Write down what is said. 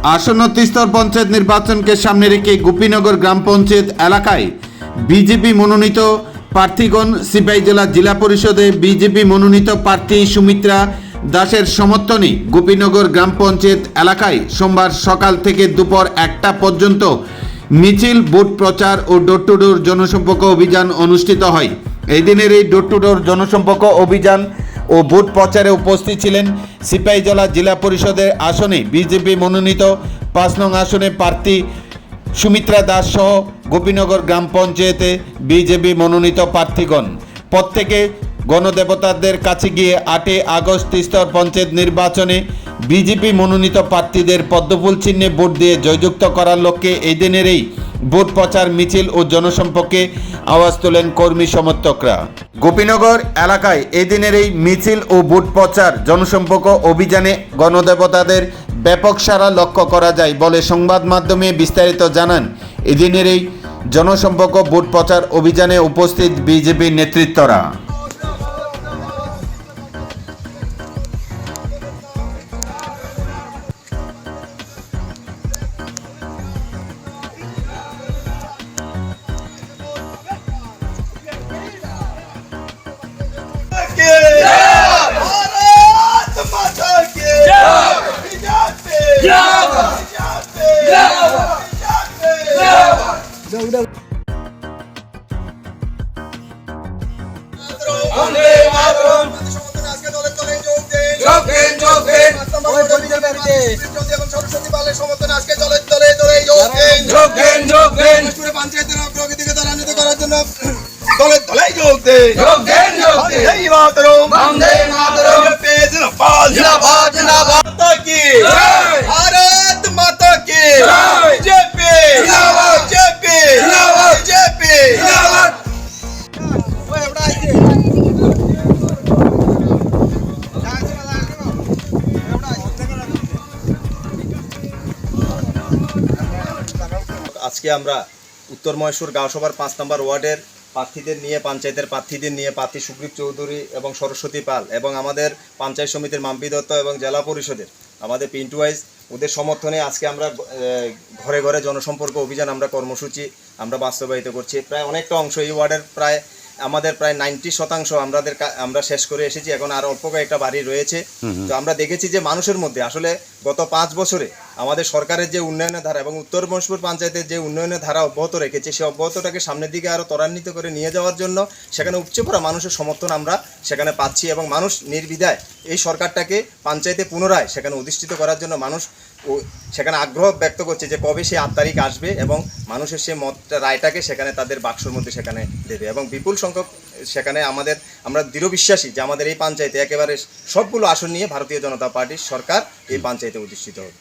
আসন্ন তিস্তর পঞ্চায়েত নির্বাচনকে সামনে রেখে গোপীনগর গ্রাম পঞ্চায়েত এলাকায় বিজেপি মনোনীত প্রার্থীগণ সিপাহীজলা জেলা পরিষদে বিজেপি মনোনীত প্রার্থী সুমিত্রা দাসের সমর্থনে গোপীনগর গ্রাম পঞ্চায়েত এলাকায় সোমবার সকাল থেকে দুপুর 1টা পর্যন্ত মিছিল, ভোট প্রচার ও ডোর টু ডোর জনসম্পর্ক অভিযান অনুষ্ঠিত হয়। এই দিনের এই ডোর টু ডোর জনসম্পর্ক অভিযান ও ভোট প্রচারে উপস্থিত ছিলেন সিপাহীজলা জেলা পরিষদের আসনে বিজেপি মনোনীত 5 নং আসনে প্রার্থী সুমিত্রা দাস সহ গোপীনগর গ্রাম পঞ্চায়েতে বিজেপি মনোনীত প্রার্থীগণ। প্রত্যেকে গণদেবতাদের কাছে গিয়ে 8 আগস্ট তিস্তর পঞ্চায়েত নির্বাচনে বিজেপি মনোনীত প্রার্থীদের পদ্মফুল চিহ্নে ভোট দিয়ে জয়যুক্ত করার লক্ষ্যে এই দিনের এই ভোট প্রচার মিছিল ও জনসম্পর্কে আওয়াজ তোলেন কর্মী সমর্থকরা। গোপীনগর এলাকায় এই দিনের এই মিছিল ও ভোট প্রচার জনসম্পর্ক অভিযানে গণদেবতাদের ব্যাপক সাড়া লক্ষ্য করা যায় বলে সংবাদ মাধ্যমে বিস্তারিত জানান এদিনের এই জনসম্পর্ক ভোট প্রচার অভিযানে উপস্থিত বিজেপি নেতৃত্বরা। আজকে আমরা উত্তর মহেশপুর গাঁওসভার 5 নম্বর ওয়ার্ডের প্রার্থীদের নিয়ে, পঞ্চায়েতের প্রার্থীদের নিয়ে, প্রার্থী সুগ্রীব চৌধুরী এবং সরস্বতী পাল এবং আমাদের পঞ্চায়েত সমিতির মাম্পি দত্ত এবং জেলা পরিষদের আমাদের পিন্টু ওয়াইজ ওদের সমর্থনে আজকে আমরা ঘরে ঘরে জনসম্পর্ক অভিযান আমরা কর্মসূচি আমরা বাস্তবায়িত করছি। প্রায় অনেকটা অংশ এই ওয়ার্ডের আমাদের প্রায় 90% আমরা শেষ করে এসেছি। এখন আর অল্প কয়েকটা বাড়ি রয়েছে। তো আমরা দেখেছি যে মানুষের মধ্যে আসলে গত 5 বছরে আমাদের সরকারের যে উন্নয়নের ধারা এবং উত্তর মহেশপুর পঞ্চায়েতের যে উন্নয়নের ধারা অব্যাহত রেখেছে, সেই অব্যাহতটাকে সামনের দিকে আরও ত্বরান্বিত করে নিয়ে যাওয়ার জন্য সেখানে উপচে পড়া মানুষের সমর্থন আমরা সেখানে পাচ্ছি এবং মানুষ নির্দ্বিধায় এই সরকারটাকে পঞ্চায়েতে পুনরায় সেখানে অধিষ্ঠিত করার জন্য মানুষ সেখানে আগ্রহ ব্যক্ত করছে যে কবে সেই 8 তারিখ আসবে এবং মানুষের সেই রায়টাকে সেখানে তাদের বাক্সর মধ্যে সেখানে দেবে এবং বিপুল সংখ্যক সেখানে আমরা দৃঢ় বিশ্বাসী যে আমাদের এই পঞ্চায়েতে একেবারে সবগুলো আসন নিয়ে ভারতীয় জনতা পার্টির সরকার এই পঞ্চায়েতে অধিষ্ঠিত হবে।